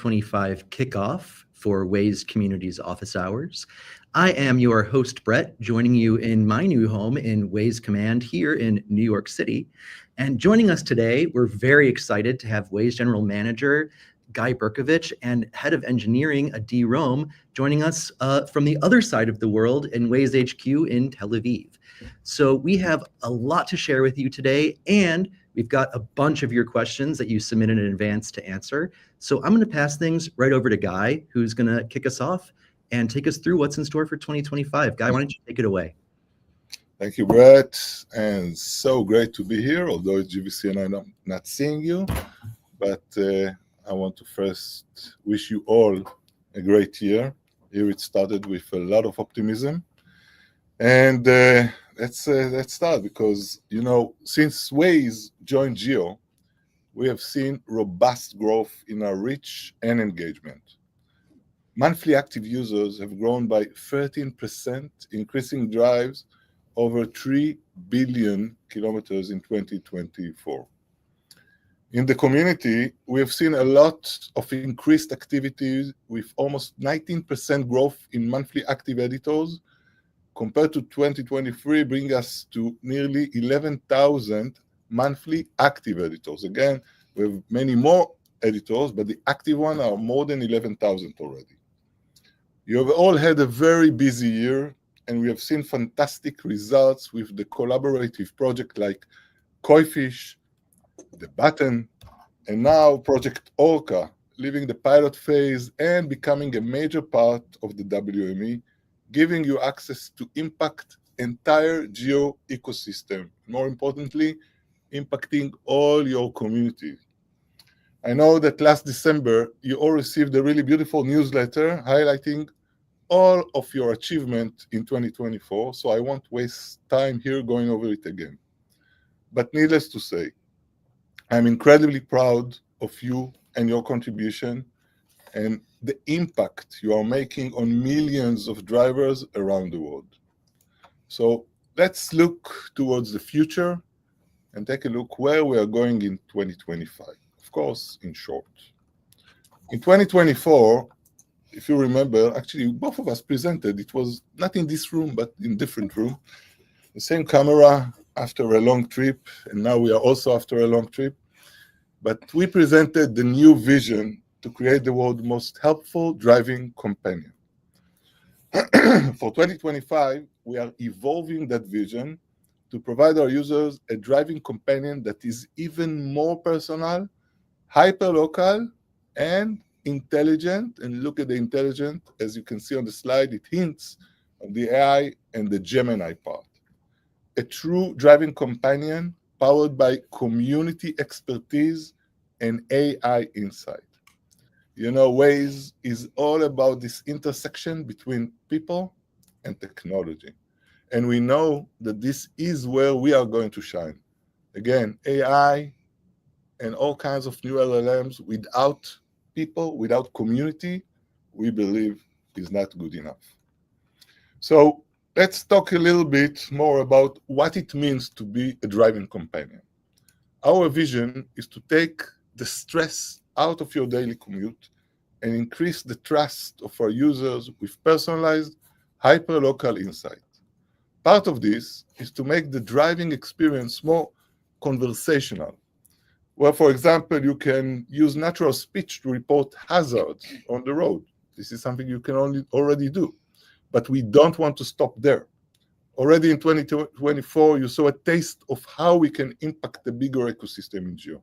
2025 Kickoff for Waze Community's office hours. I am your host, Brett, joining you in my new home in Waze Command here in New York City. And joining us today, we're very excited to have Waze General Manager Guy Berkovich and Head of Engineering Adi Rome joining us from the other side of the world in Waze HQ in Tel Aviv. So we have a lot to share with you today, and we've got a bunch of your questions that you submitted in advance to answer. So I'm going to pass things right over to Guy, who's going to kick us off and take us through what's in store for 2025. Guy, why don't you take it away? Thank you, Brett, and so great to be here, although GVC and I'm not seeing you, but I want to first wish you all a great year. Here it started with a lot of optimism, and let's start, because, you know, since Waze joined Geo, we have seen robust growth in our reach and engagement. Monthly active users have grown by 13%, increasing drives over 3 billion kilometers in 2024. In the community, we have seen a lot of increased activities, with almost 19% growth in monthly active editors compared to 2023, bringing us to nearly 11,000 monthly active editors. Again, we have many more editors, but the active ones are more than 11,000 already. You have all had a very busy year, and we have seen fantastic results with the collaborative project like Koi-Fish, the Button, and now Project Orca, leaving the pilot phase and becoming a major part of the WME, giving you access to impact entire Geo ecosystem. More importantly, impacting all your communities. I know that last December, you all received a really beautiful newsletter highlighting all of your achievement in 2024, so I won't waste time here going over it again. But needless to say, I'm incredibly proud of you and your contribution and the impact you are making on millions of drivers around the world. So let's look towards the future and take a look where we are going in 2025. Of course, in short. In 2024, if you remember, actually both of us presented. It was not in this room, but in different room. The same camera after a long trip, and now we are also after a long trip. But we presented the new vision to create the world's most helpful driving companion. For 2025, we are evolving that vision to provide our users a driving companion that is even more personal, hyperlocal, and intelligent. And look at the intelligent, as you can see on the slide, it hints on the AI and the Gemini part. A true driving companion powered by community expertise and AI insight. You know, Waze is all about this intersection between people and technology. And we know that this is where we are going to shine. Again, AI and all kinds of new LLMs without people, without community, we believe is not good enough. So let's talk a little bit more about what it means to be a driving companion. Our vision is to take the stress out of your daily commute and increase the trust of our users with personalized, hyperlocal insight. Part of this is to make the driving experience more conversational. Well, for example, you can use natural speech to report hazards on the road. This is something you can already do. But we don't want to stop there. Already in 2024, you saw a taste of how we can impact the bigger ecosystem in Geo.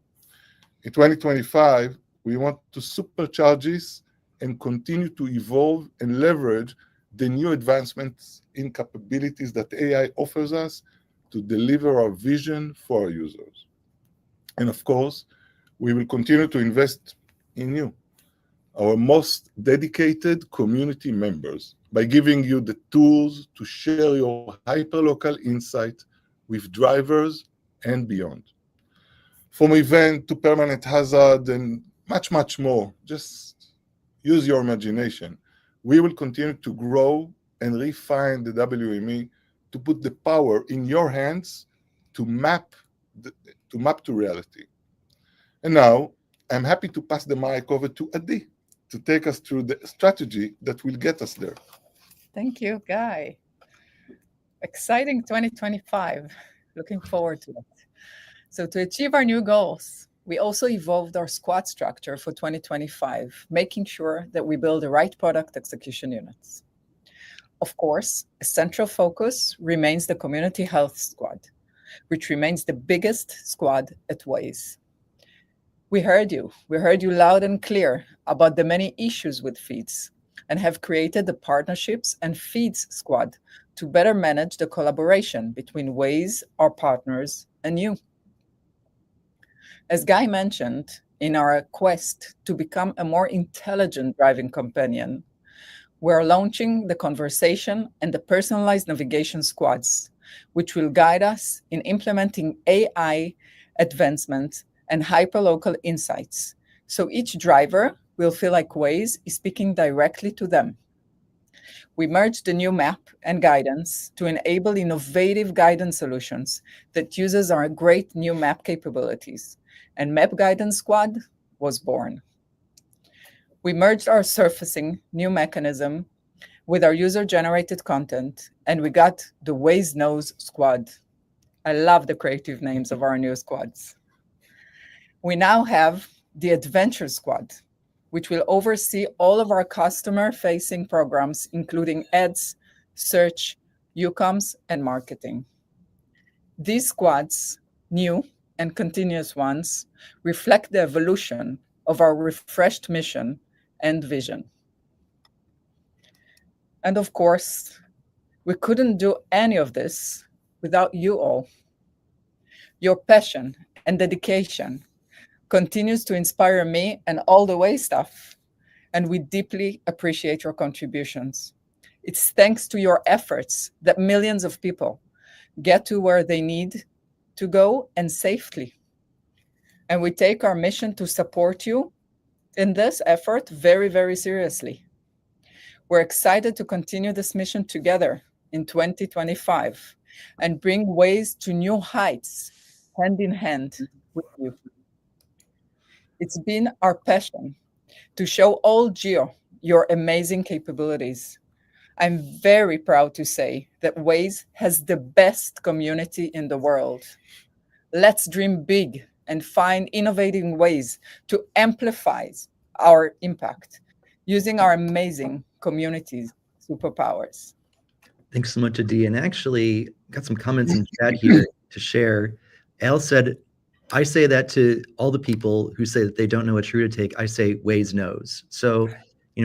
In 2025, we want to supercharge this and continue to evolve and leverage the new advancements in capabilities that AI offers us to deliver our vision for our users. And of course, we will continue to invest in you, our most dedicated community members, by giving you the tools to share your hyperlocal insight with drivers and beyond. From event to permanent hazard and much, much more, just use your imagination. We will continue to grow and refine the WME to put the power in your hands to map to reality. And now, I'm happy to pass the mic over to Adi to take us through the strategy that will get us there. Thank you, Guy. Exciting 2025. Looking forward to it. So to achieve our new goals, we also evolved our squad structure for 2025, making sure that we build the right product execution units. Of course, a central focus remains the community health squad, which remains the biggest squad at Waze. We heard you loud and clear about the many issues with feeds and have created the partnerships and feeds squad to better manage the collaboration between Waze, our partners, and you. As Guy mentioned, in our quest to become a more intelligent driving companion, we're launching the conversation and the personalized navigation squads, which will guide us in implementing AI advancements and hyperlocal insights. So each driver will feel like Waze is speaking directly to them. We merged the new map and guidance to enable innovative guidance solutions that uses our great new map capabilities, and Map Guidance Squad was born. We merged our surfacing new mechanism with our user-generated content, and we got the Waze Knows Squad. I love the creative names of our new squads. We now have the Adventure Squad, which will oversee all of our customer-facing programs, including ads, search, UCOMs, and marketing. These squads, new and continuous ones, reflect the evolution of our refreshed mission and vision. And of course, we couldn't do any of this without you all. Your passion and dedication continues to inspire me and all the Waze staff, and we deeply appreciate your contributions. It's thanks to your efforts that millions of people get to where they need to go and safely. And we take our mission to support you in this effort very, very seriously. We're excited to continue this mission together in 2025 and bring Waze to new heights, hand in hand with you. It's been our passion to show all Geo your amazing capabilities. I'm very proud to say that Waze has the best community in the world. Let's dream big and find innovative ways to amplify our impact using our amazing community's superpowers. Thanks so much, Adi. And actually, got some comments in chat here to share. Al said, I say that to all the people who say that they don't know which route to take. I say Waze knows. So,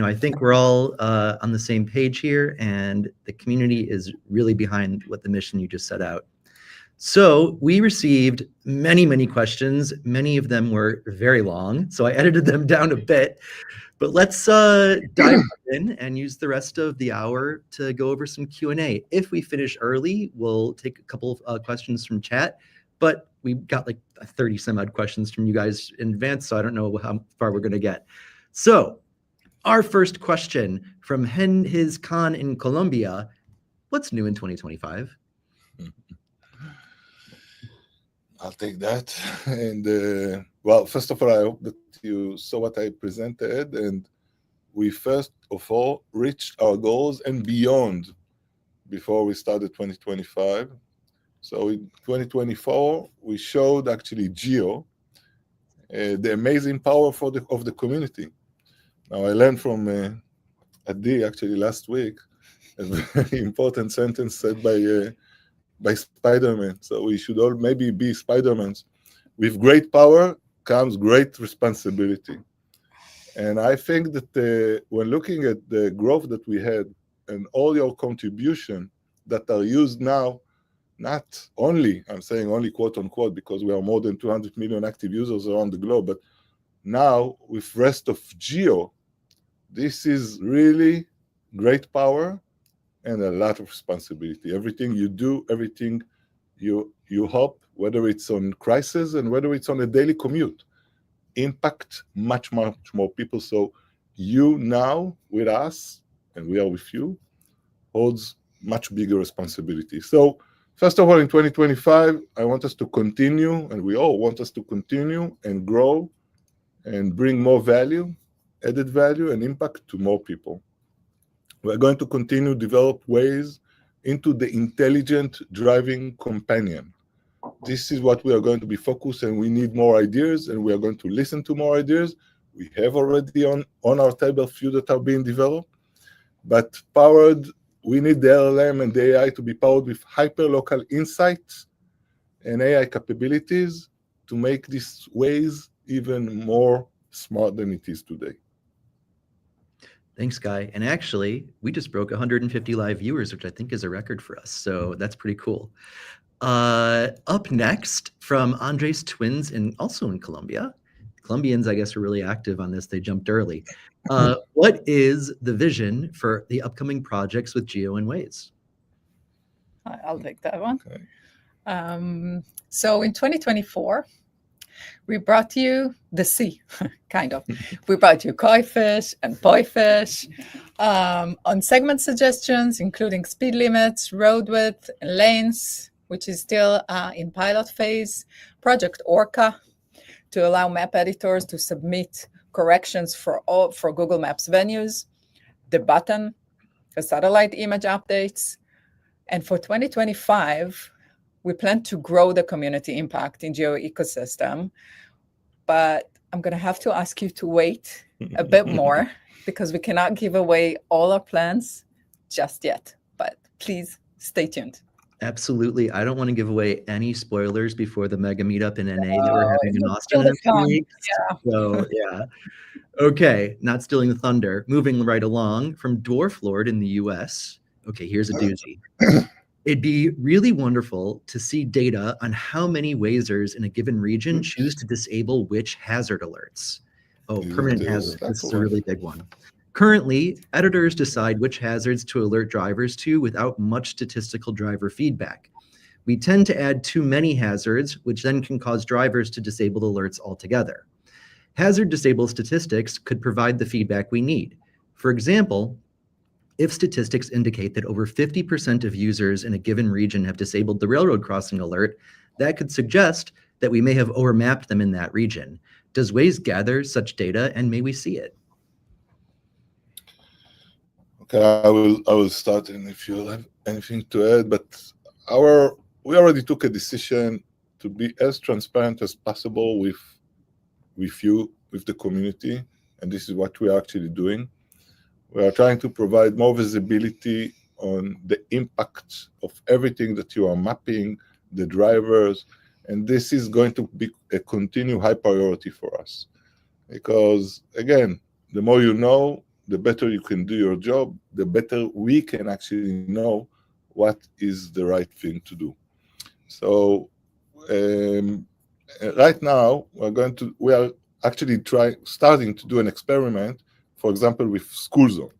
I think we're all on the same page here, and the community is really behind what the mission you just set out. So we received many, many questions. Many of them were very long, so I edited them down a bit. But let's dive in and use the rest of the hour to go over some Q&A. If we finish early, we'll take a couple of questions from chat. But we got like 30 some odd questions from you guys in advance, so I don't know how far we're going to get. So our first question from His Khan in Colombia: what's new in 2025? I'll take that. And well, first of all, I hope that you saw what I presented, and we first of all reached our goals and beyond before we started 2025. So in 2024, we showed actually Geo the amazing power of the community. Now, I learned from Adi actually last week a very important sentence said by Spider-Man. So we should all maybe be Spider-Mans. With great power comes great responsibility. And I think that when looking at the growth that we had and all your contribution that are used now, not only, I'm saying only quote unquote, because we are more than 200 million active users around the globe, but now with rest of Geo, this is really great power and a lot of responsibility. Everything you do, everything you help, whether it's on crisis and whether it's on a daily commute, impact much, much more people. So you now with us, and we are with you, holds much bigger responsibility. So first of all, in 2025, I want us to continue, and we all want us to continue and grow and bring more value added value and impact to more people. We're going to continue to develop Waze into the intelligent driving companion. This is what we are going to be focused, and we need more ideas, and we are going to listen to more ideas. We have already on our table a few that are being developed, but we need the LLM and the AI to be powered with hyper-local insights and AI capabilities to make this Waze even more smart than it is today. Thanks, Guy. And actually, we just broke 150 live viewers, which I think is a record for us. So that's pretty cool. Up next from Andres twins, and also in Colombia. Colombians, I guess, are really active on this. They jumped early. What is the vision for the upcoming projects with Geo and Waze? I'll take that one. Okay. So in 2024, we brought you the sea, kind of. We brought you koi fish and poi fish on segment suggestions, including speed limits, road width, and lanes, which is still in pilot phase. Project Orca, to allow map editors to submit corrections for Google Maps venues. The button, the satellite image updates. And for 2025, we plan to grow the community impact in Geo ecosystem, but I'm going to have to ask you to wait a bit more because we cannot give away all our plans just yet, but please stay tuned. Absolutely. I don't want to give away any spoilers before the mega meetup in NA that we're having in Austin in a few weeks. Yeah. So, yeah. Okay, not stealing the thunder. Moving right along from Dwarf Lord in the US. Okay, here's a doozy. It'd be really wonderful to see data on how many Wazers in a given region choose to disable which hazard alerts. Oh, permanent hazard. This is a really big one. Currently, editors decide which hazards to alert drivers to without much statistical driver feedback. We tend to add too many hazards, which then can cause drivers to disable the alerts altogether. Hazard disable statistics could provide the feedback we need. For example, if statistics indicate that over 50% of users in a given region have disabled the railroad crossing alert, that could suggest that we may have overmapped them in that region. Does Waze gather such data, and may we see it? Okay, I will start, and if you have anything to add, but we already took a decision to be as transparent as possible with you, with the community, and this is what we are actually doing. We are trying to provide more visibility on the impact of everything that you are mapping, the drivers, and this is going to be a continued high priority for us. Because, again, the more you know, the better you can do your job, the better we can actually know what is the right thing to do. So right now, we are actually starting to do an experiment, for example, with school zone.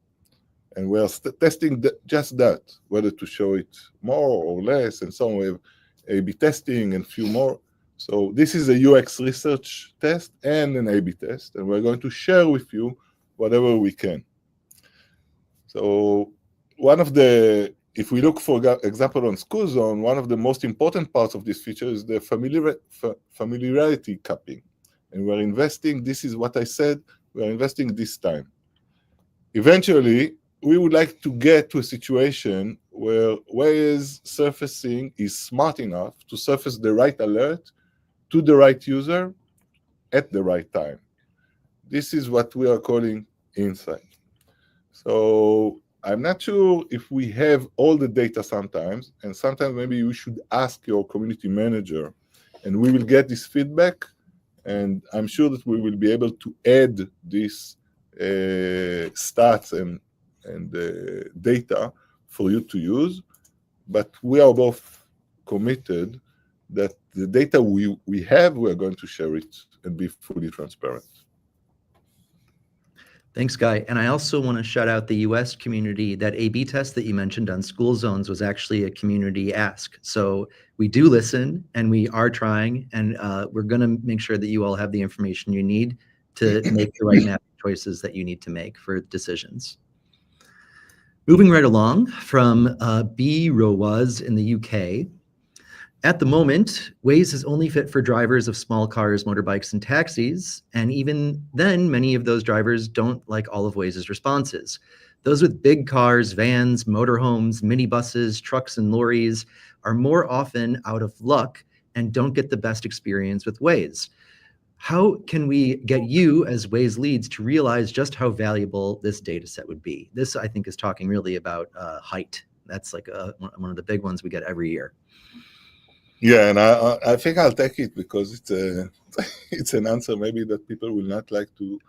And we are testing just that, whether to show it more or less, and so on. We have A/B testing and a few more. So this is a UX research test and an A/B test, and we're going to share with you whatever we can. So if we look, for example, on school zone, one of the most important parts of this feature is the familiarity capping. And we're investing, this is what I said, we're investing this time. Eventually, we would like to get to a situation where Waze surfacing is smart enough to surface the right alert to the right user at the right time. This is what we are calling insight. So I'm not sure if we have all the data sometimes, and sometimes maybe you should ask your community manager, and we will get this feedback, and I'm sure that we will be able to add this stats and data for you to use. But we are both committed that the data we have, we are going to share it and be fully transparent. Thanks, Guy. And I also want to shout out the US community. That A/B test that you mentioned on school zones was actually a community ask. So we do listen, and we are trying, and we're going to make sure that you all have the information you need to make the right map choices that you need to make for decisions. Moving right along from B. Rowaz in the UK. At the moment, Waze is only fit for drivers of small cars, motorbikes, and taxis. And even then, many of those drivers don't like all of Waze's responses. Those with big cars, vans, motorhomes, minibuses, trucks, and lorries are more often out of luck and don't get the best experience with Waze. How can we get you as Waze Leads to realize just how valuable this data set would be? This, I think, is talking really about height. That's like one of the big ones we get every year. Yeah, and I think I'll take it because it's an answer maybe that people will not like to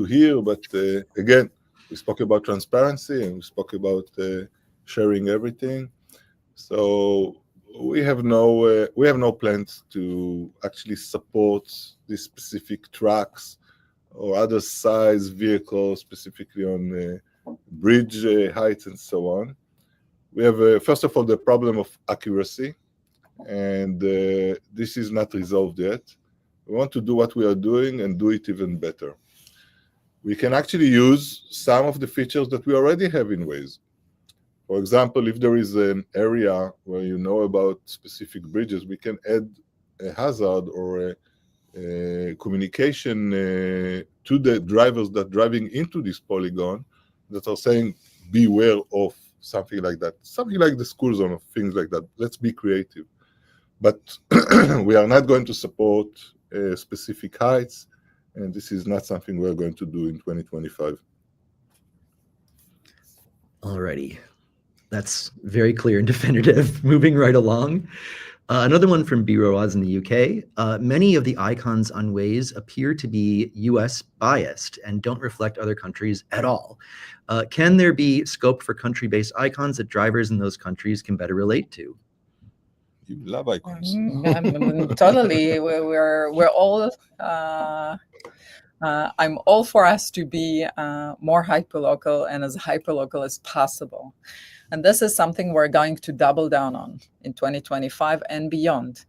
hear. But again, we spoke about transparency and we spoke about sharing everything. So we have no plans to actually support these specific trucks or other size vehicles, specifically on bridge heights and so on. We have first of all the problem of accuracy. And this is not resolved yet. We want to do what we are doing and do it even better. We can actually use some of the features that we already have in Waze. For example, if there is an area where you know about specific bridges, we can add a hazard or a communication to the drivers that are driving into this polygon that are saying, beware of something like that. Something like the school zone or things like that. Let's be creative. But we are not going to support specific heights, and this is not something we're going to do in 2025. Alrighty, that's very clear and definitive. Moving right along. Another one from Biroaz in the UK. Many of the icons on Waze appear to be US biased and don't reflect other countries at all. Can there be scope for country-based icons that drivers in those countries can better relate to? You love icons. Totally. We're all. I'm all for us to be more hyperlocal and as hyperlocal as possible. And this is something we're going to double down on in 2025 and beyond.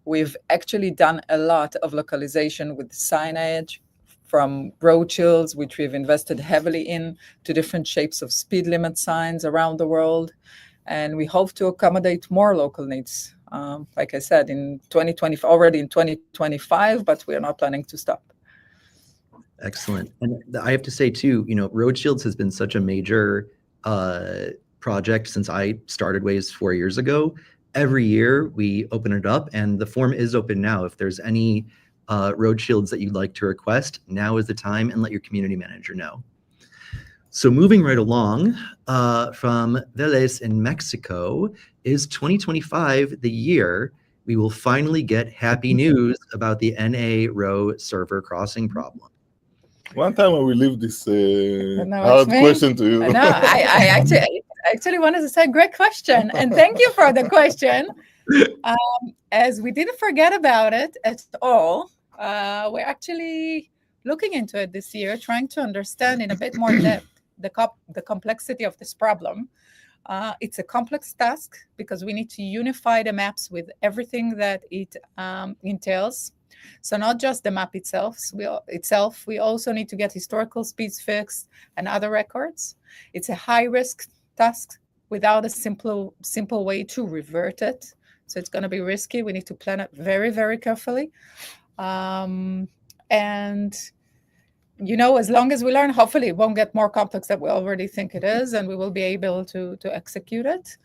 We've actually done a lot of localization with signage, from road shields, which we've invested heavily in, to different shapes of speed limit signs around the world. And we hope to accommodate more local needs. Like I said, in 2020, already in 2025, but we are not planning to stop. Excellent. And I have to say too, Road Shields has been such a major project since I started Waze 4 years ago. Every year we open it up, and the form is open now. If there's any road shields that you'd like to request, now is the time, and let your community manager know. So moving right along, from Vélez in Mexico, is 2025 the year we will finally get happy news about the NA row server crossing problem? One time I will leave this hard question to you. No, I actually wanted to say great question, and thank you for the question. As we didn't forget about it at all, we're actually looking into it this year, trying to understand in a bit more depth the complexity of this problem. It's a complex task because we need to unify the maps with everything that it entails. So not just the map itself, we also need to get historical speeds fixed and other records. It's a high-risk task without a simple way to revert it. So it's going to be risky. We need to plan it very, very carefully. And as long as we learn, hopefully it won't get more complex than we already think it is, and we will be able to execute it.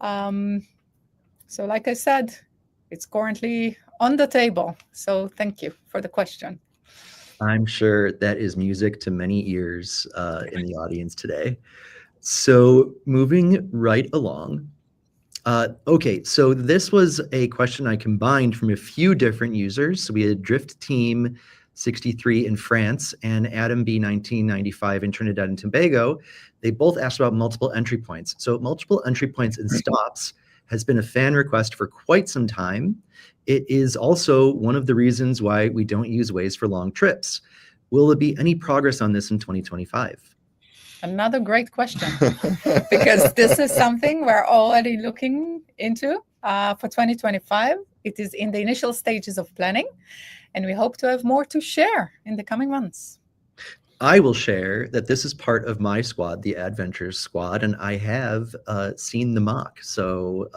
So like I said, it's currently on the table. So thank you for the question. I'm sure that is music to many ears in the audience today. So moving right along. Okay, so this was a question I combined from a few different users. So we had Drift Team 63 in France and Adam B 1995 in Trinidad and Tobago. They both asked about multiple entry points. So multiple entry points and stops has been a fan request for quite some time. It is also one of the reasons why we don't use Waze for long trips. Will there be any progress on this in 2025? Another great question, because this is something we're already looking into for 2025. It is in the initial stages of planning, and we hope to have more to share in the coming months. I will share that this is part of my squad, the Adventures squad, and I have seen the mock. So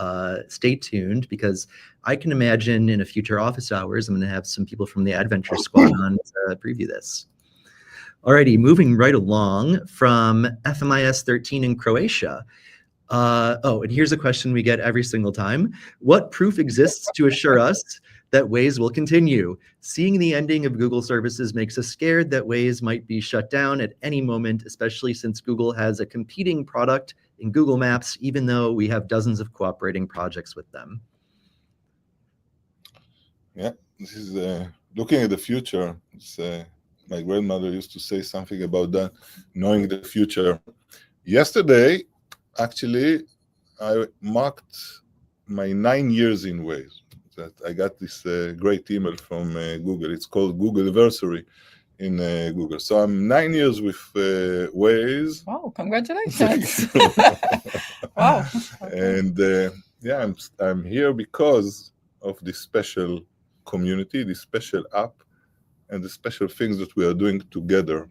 stay tuned, because I can imagine in a future office hours, I'm going to have some people from the Adventures squad on to preview this. Alrighty, moving right along from FMIS 13 in Croatia. And here's a question we get every single time. What proof exists to assure us that Waze will continue? Seeing the ending of Google services makes us scared that Waze might be shut down at any moment, especially since Google has a competing product in Google Maps, even though we have dozens of cooperating projects with them. Yeah, this is looking at the future. My grandmother used to say something about that, knowing the future. Yesterday, actually, I marked my 9 years in Waze. That I got this great email from Google. It's called Googleversary in Google. So I'm 9 years with Waze. Wow, congratulations. Wow. Okay. And yeah, I'm here because of this special community, this special app, and the special things that we are doing together.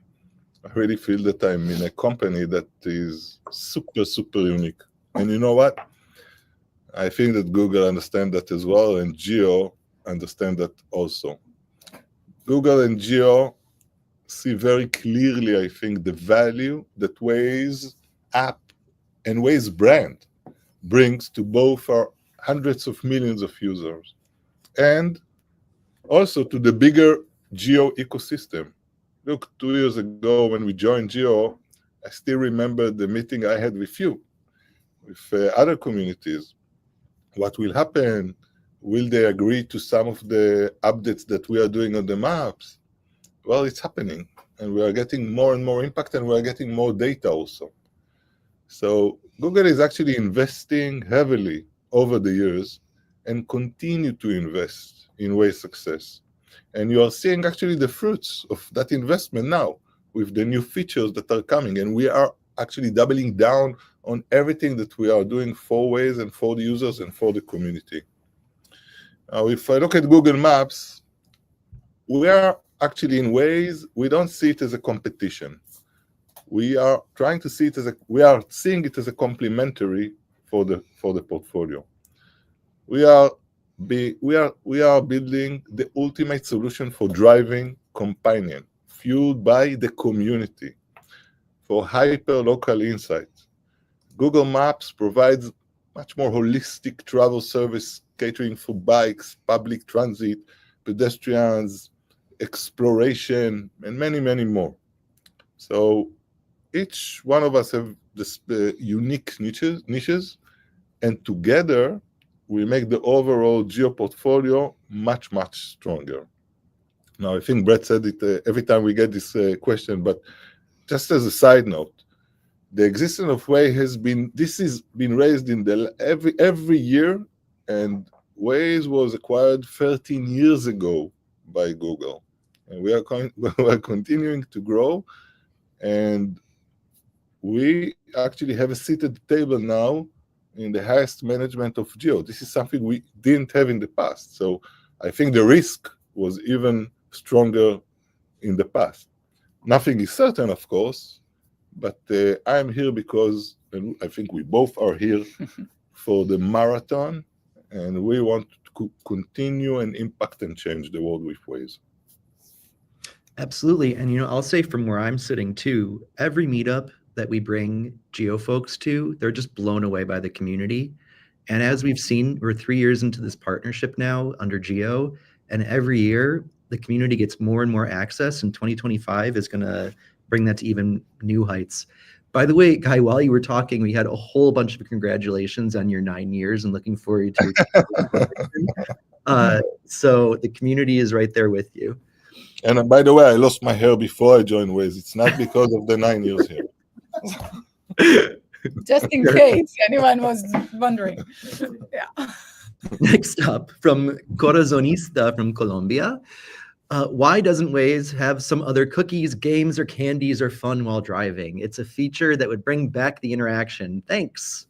I really feel that I'm in a company that is super, super unique. And you know what? I think that Google understands that as well, and Geo understand that also. Google and Geo see very clearly, I think, the value that Waze app and Waze brand brings to both our hundreds of millions of users and also to the bigger Geo ecosystem. Look, 2 years ago when we joined Geo, I still remember the meeting I had with you, with other communities. What will happen? Will they agree to some of the updates that we are doing on the maps? Well, it's happening, and we are getting more and more impact, and we are getting more data also. So Google is actually investing heavily over the years and continue to invest in Waze success. And you are seeing actually the fruits of that investment now with the new features that are coming. And we are actually doubling down on everything that we are doing for Waze and for the users and for the community. Now, if I look at Google Maps, we are actually in Waze, we don't see it as a competition. We are trying to see it as we are seeing it as a complementary for the portfolio. We are building the ultimate solution for driving companion, fueled by the community, for hyper-local insights. Google Maps provides much more holistic travel service catering for bikes, public transit, pedestrians, exploration, and many, many more. So each one of us have this unique niches, and together we make the overall Geo portfolio much, much stronger. Now, I think Brett said it every time we get this question, but just as a side note, the existence of Waze has been raised in every year, and Waze was acquired 13 years ago by Google. And we are continuing to grow, and we actually have a seat at the table now in the highest management of Geo. This is something we didn't have in the past. So I think the risk was even stronger in the past. Nothing is certain, of course, but I'm here because, and I think we both are here for the marathon, and we want to continue and impact and change the world with Waze. Absolutely. And, I'll say from where I'm sitting too, every meetup that we bring Geo folks to, they're just blown away by the community. And as we've seen, we're 3 years into this partnership now under Geo, and every year the community gets more and more access, and 2025 is going to bring that to even new heights. By the way, Guy, while you were talking, we had a whole bunch of congratulations on your 9 years and looking forward to so the community is right there with you. And by the way, I lost my hair before I joined Waze. It's not because of the 9 years here. Just in case anyone was wondering. Yeah. Next up, from Corazonista from Colombia. Why doesn't Waze have some other cookies, games, or candies or fun while driving? It's a feature that would bring back the interaction. Thanks.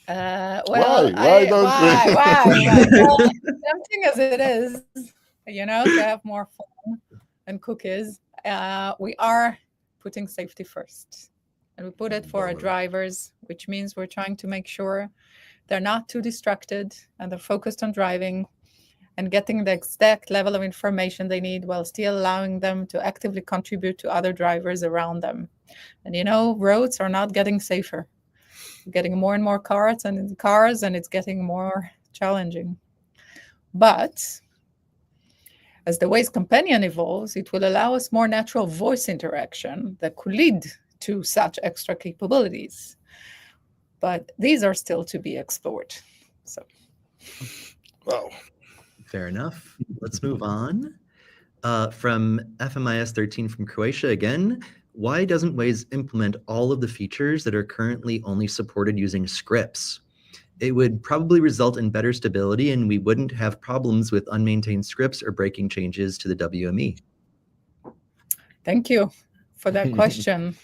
Well, why don't we? Well, tempting as it is, to have more fun. and cookies, we are putting safety first. And we put it for our drivers, which means we're trying to make sure they're not too distracted and they're focused on driving and getting the exact level of information they need while still allowing them to actively contribute to other drivers around them. And roads are not getting safer. We're getting more and more cars, and it's getting more challenging. But as the Waze Companion evolves, it will allow us more natural voice interaction that could lead to such extra capabilities. But these are still to be explored. So, Wow. Fair enough. Let's move on. From FMIS 13 from Croatia again, why doesn't Waze implement all of the features that are currently only supported using scripts? It would probably result in better stability and we wouldn't have problems with unmaintained scripts or breaking changes to the WME. Thank you for that question.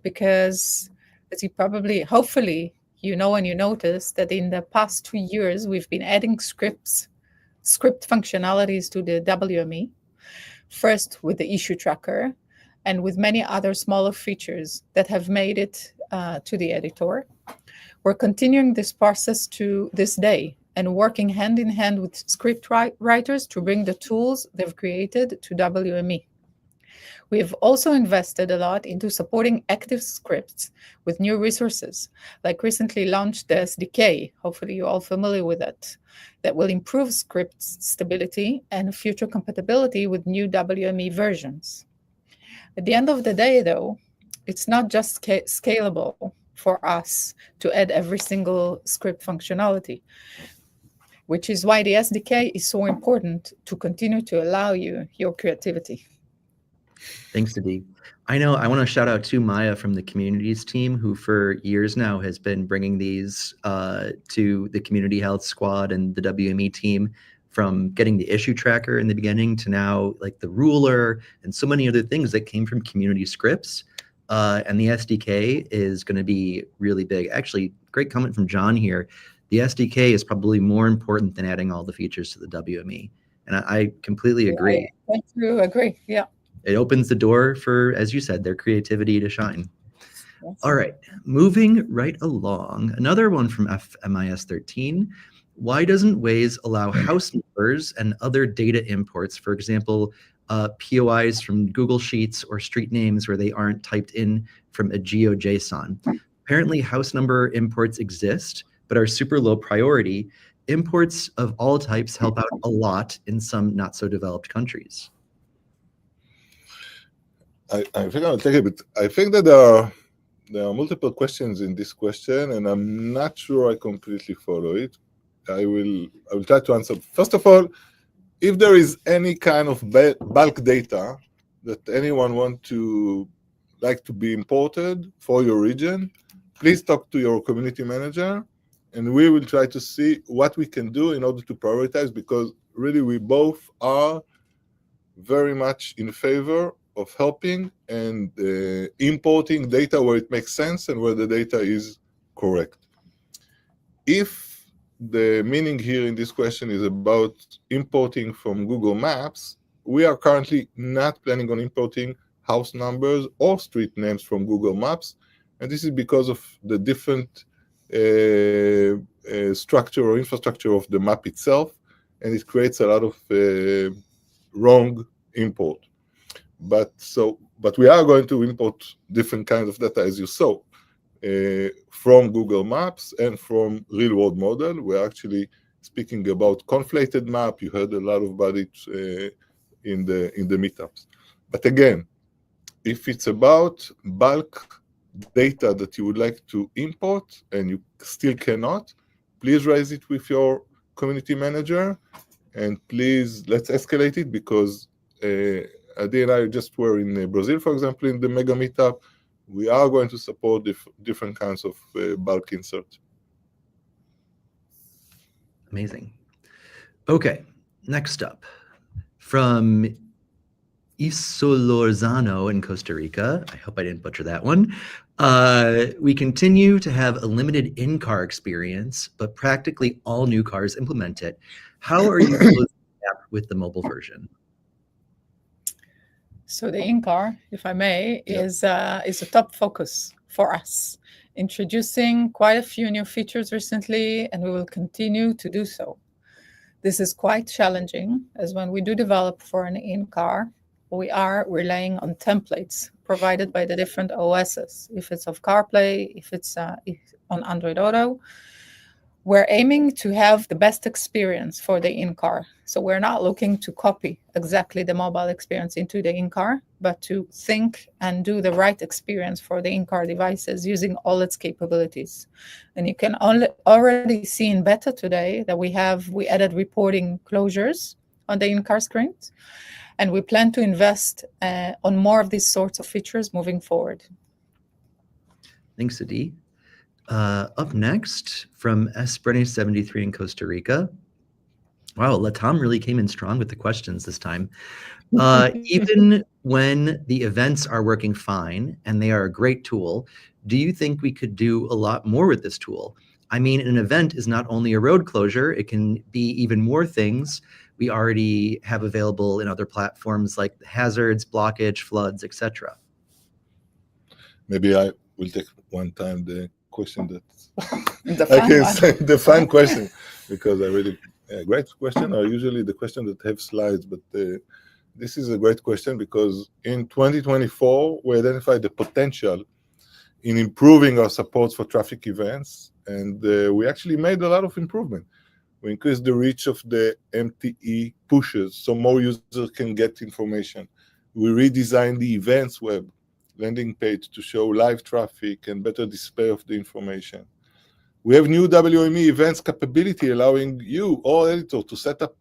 Because as you hopefully, and you notice that in the past 2 years, we've been adding script functionalities to the WME, first with the issue tracker and with many other smaller features that have made it to the editor. We're continuing this process to this day and working hand in hand with script writers to bring the tools they've created to WME. We have also invested a lot into supporting active scripts with new resources, like recently launched the SDK, hopefully you're all familiar with it, that will improve script stability and future compatibility with new WME versions. At the end of the day, though, it's not just scalable for us to add every single script functionality, which is why the SDK is so important to continue to allow you your creativity. Thanks, Adi. I want to shout out to Maya from the communities team, who for years now has been bringing these to the community health squad and the WME team, from getting the issue tracker in the beginning to now like the ruler and so many other things that came from community scripts. And the SDK is going to be really big. Actually, great comment from John here. The SDK is probably more important than adding all the features to the WME. And I completely agree. I do agree, yeah. It opens the door for, as you said, their creativity to shine. Yes. All right, moving right along. Another one from FMIS 13. Why doesn't Waze allow house numbers and other data imports, for example, POIs from Google Sheets or street names where they aren't typed in from a GeoJSON? Apparently, house number imports exist, but are super low priority. Imports of all types help out a lot in some not so developed countries. I think I'll take it, but I think that there are multiple questions in this question, and I'm not sure I completely follow it. I will try to answer. First of all, if there is any kind of bulk data that anyone like to be imported for your region, please talk to your community manager, and we will try to see what we can do in order to prioritize, because really we both are very much in favor of helping and importing data where it makes sense and where the data is correct. If the meaning here in this question is about importing from Google Maps, we are currently not planning on importing house numbers or street names from Google Maps. And this is because of the different structure or infrastructure of the map itself. And it creates a lot of wrong import. But we are going to import different kinds of data, as you saw, from Google Maps and from real-world model. We're actually speaking about conflated map. You heard a lot about it in the meetups. But again, if it's about bulk data that you would like to import and you still cannot, please raise it with your community manager, and please let's escalate it, because Adi and I just were in Brazil, for example, in the mega meetup. We are going to support different kinds of bulk insert. Amazing. Okay, next up, from Isolorzano in Costa Rica. I hope I didn't butcher that one. We continue to have a limited in-car experience, but practically all new cars implement it. How are you closing the gap with the mobile version? So the in-car, if I may, Yeah. is a top focus for us, introducing quite a few new features recently, and we will continue to do so. This is quite challenging, as when we do develop for an in-car, we are relying on templates provided by the different OSs. If it's of CarPlay, if it's on Android Auto, we're aiming to have the best experience for the in-car. So we're not looking to copy exactly the mobile experience into the in-car, but to think and do the right experience for the in-car devices using all its capabilities. And you can already see in beta today that we added reporting closures on the in-car screens, and we plan to invest on more of these sorts of features moving forward. Thanks, Adi. Up next, from Esprene73 in Costa Rica. Wow, Latam really came in strong with the questions this time. Even when the events are working fine and they are a great tool, do you think we could do a lot more with this tool? I mean, an event is not only a road closure, it can be even more things we already have available in other platforms like hazards, blockage, floods, etc. Maybe I will take one time the question that The I fun can one. say the fun question, because I really great question are usually the question that have slides, but this is a great question because in 2024 we identified the potential in improving our support for traffic events, and we actually made a lot of improvement. We increased the reach of the MTE pushes so more users can get information. We redesigned the events web landing page to show live traffic and better display of the information. We have new WME events capability, allowing you or editor to set up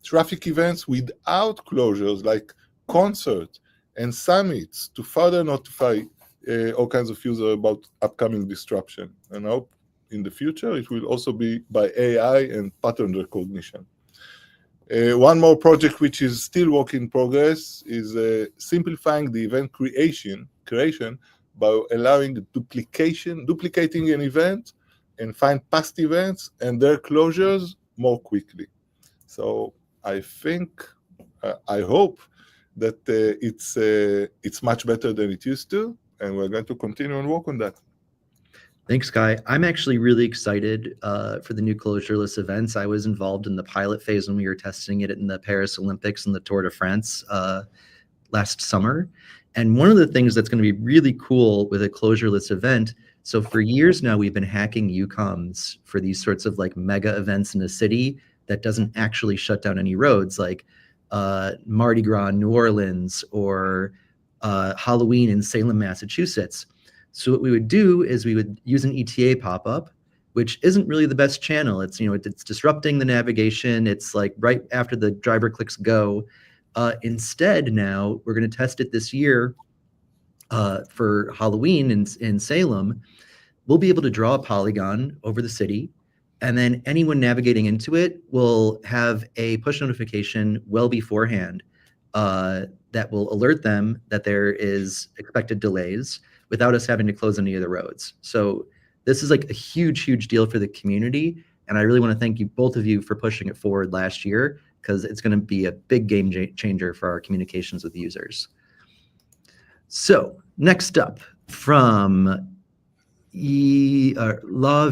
traffic events without closures like concerts and summits to further notify all kinds of users about upcoming disruption. And I hope in the future it will also be by AI and pattern recognition. One more project which is still work in progress is simplifying the event creation by allowing the duplicating an event and find past events and their closures more quickly. So I think, I hope that it's much better than it used to, and we're going to continue and work on that. Thanks, Guy. I'm actually really excited for the new closureless events. I was involved in the pilot phase when we were testing it in the Paris Olympics and the Tour de France last summer. And one of the things that's going to be really cool with a closureless event, so for years now, we've been hacking UCOMs for these sorts of like mega events in a city that doesn't actually shut down any roads, like Mardi Gras in New Orleans or Halloween in Salem, Massachusetts. So what we would do is we would use an ETA pop-up, which isn't really the best channel. It's, it's disrupting the navigation. It's like right after the driver clicks go. Instead, now we're going to test it this year for Halloween in Salem. We'll be able to draw a polygon over the city, and then anyone navigating into it will have a push notification well beforehand that will alert them that there is expected delays without us having to close any of the roads. So this is like a huge, huge deal for the community. And I really want to thank you, both of you, for pushing it forward last year, because it's going to be a big game changer for our communications with users. So next up, from La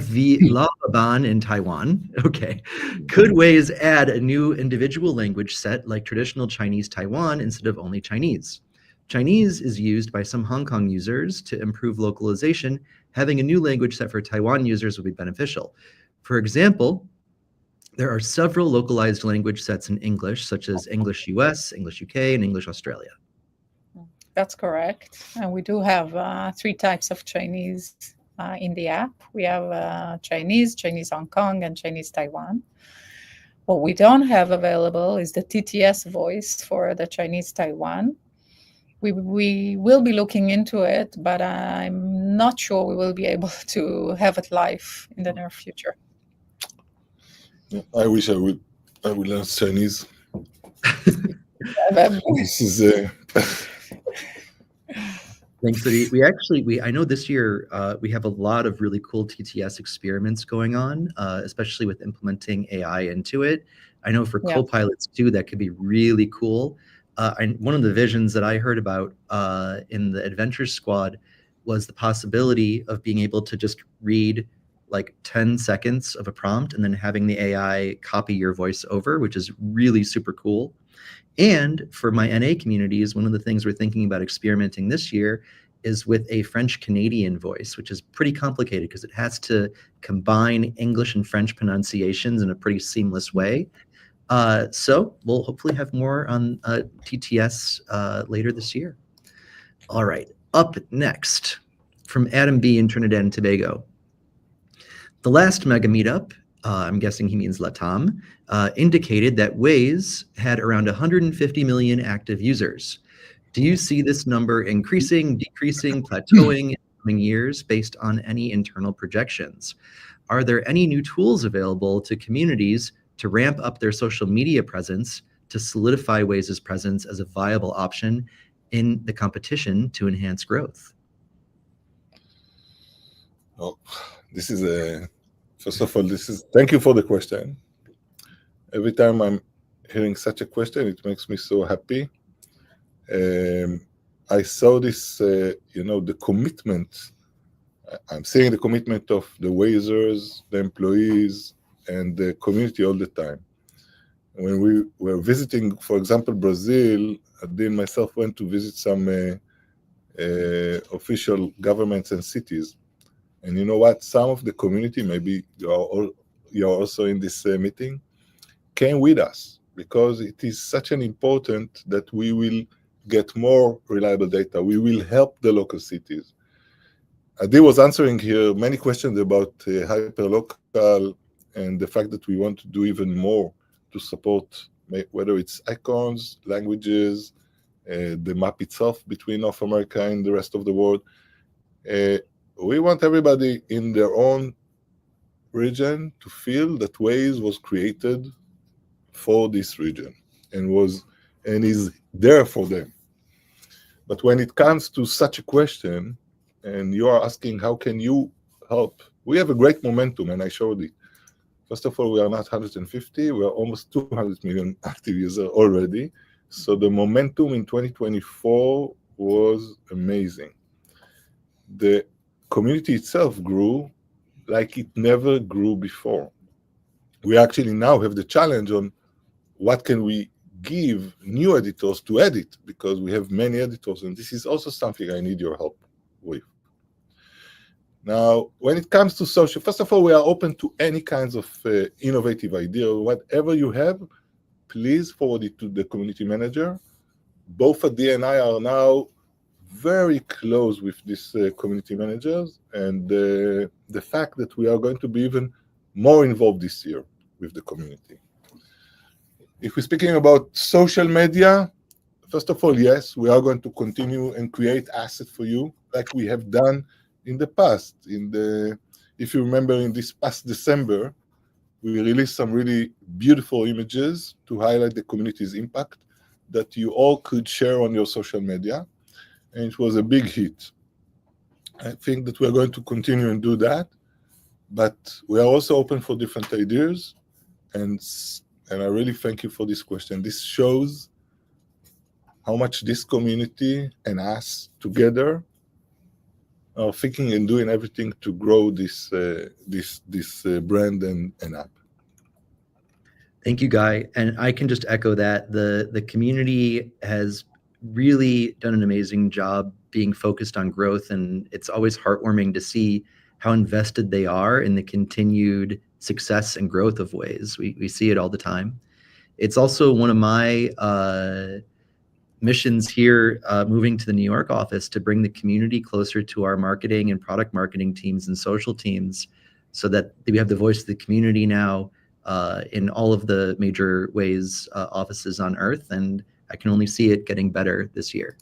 Ban in Taiwan. Okay. Could Waze add a new individual language set like traditional Chinese Taiwan instead of only Chinese? Chinese is used by some Hong Kong users to improve localization. Having a new language set for Taiwan users would be beneficial. For example, there are several localized language sets in English, such as English US, English UK, and English Australia. That's correct. And we do have 3 types of Chinese in the app. We have Chinese Hong Kong, and Chinese Taiwan. What we don't have available is the TTS voice for the Chinese Taiwan. We will be looking into it, but I'm not sure we will be able to have it live in the near future. Yeah, I wish I would learn Chinese. This is Thanks, Adi. I know this year we have a lot of really cool TTS experiments going on, especially with implementing AI into it. I know for co-pilots too, that could be really cool. one of the visions that I heard about in the Adventure Squad was the possibility of being able to just read like 10 seconds of a prompt and then having the AI copy your voice over, which is really super cool. And for my NA communities, one of the things we're thinking about experimenting this year is with a French-Canadian voice, which is pretty complicated because it has to combine English and French pronunciations in a pretty seamless way. So we'll hopefully have more on TTS later this year. All right, up next from Adam B in Trinidad and Tobago. The last mega meetup, I'm guessing he means Latam, indicated that Waze had around 150 million active users. Do you see this number increasing, decreasing, plateauing in coming years based on any internal projections? Are there any new tools available to communities to ramp up their social media presence to solidify Waze's presence as a viable option in the competition to enhance growth? Oh, this is first of all, thank you for the question. Every time I'm hearing such a question, it makes me so happy. I saw this, the commitment. I'm seeing the commitment of the Wazers, the employees, and the community all the time. When we were visiting, for example, Brazil, Adi and myself went to visit some official governments and cities. And you know what? Some of the community, maybe you're also in this meeting, came with us because it is such an important that we will get more reliable data. We will help the local cities. Adi was answering here many questions about hyperlocal and the fact that we want to do even more to support, whether it's icons, languages, the map itself between North America and the rest of the world. We want everybody in their own region to feel that Waze was created for this region and is there for them. But when it comes to such a question, and you are asking how can you help, we have a great momentum, and I showed it. First of all, we are not 150, we are almost 200 million active users already. So the momentum in 2024 was amazing. The community itself grew like it never grew before. We actually now have the challenge on what can we give new editors to edit, because we have many editors, and this is also something I need your help with. Now, when it comes to social, first of all, we are open to any kinds of innovative idea. Whatever you have, please forward it to the community manager. Both Adi and I are now very close with these community managers, and the fact that we are going to be even more involved this year with the community. If we're speaking about social media, first of all, yes, we are going to continue and create assets for you like we have done in the past. If you remember, in this past December, we released some really beautiful images to highlight the community's impact that you all could share on your social media, and it was a big hit. I think that we're going to continue and do that, but we are also open for different ideas, and I really thank you for this question. This shows how much this community and us together are thinking and doing everything to grow this brand and app. Thank you, Guy. And I can just echo that. The community has really done an amazing job being focused on growth, and it's always heartwarming to see how invested they are in the continued success and growth of Waze. We see it all the time. It's also one of my missions here, moving to the New York office, to bring the community closer to our marketing and product marketing teams and social teams, so that we have the voice of the community now in all of the major Waze offices on Earth, and I can only see it getting better this year.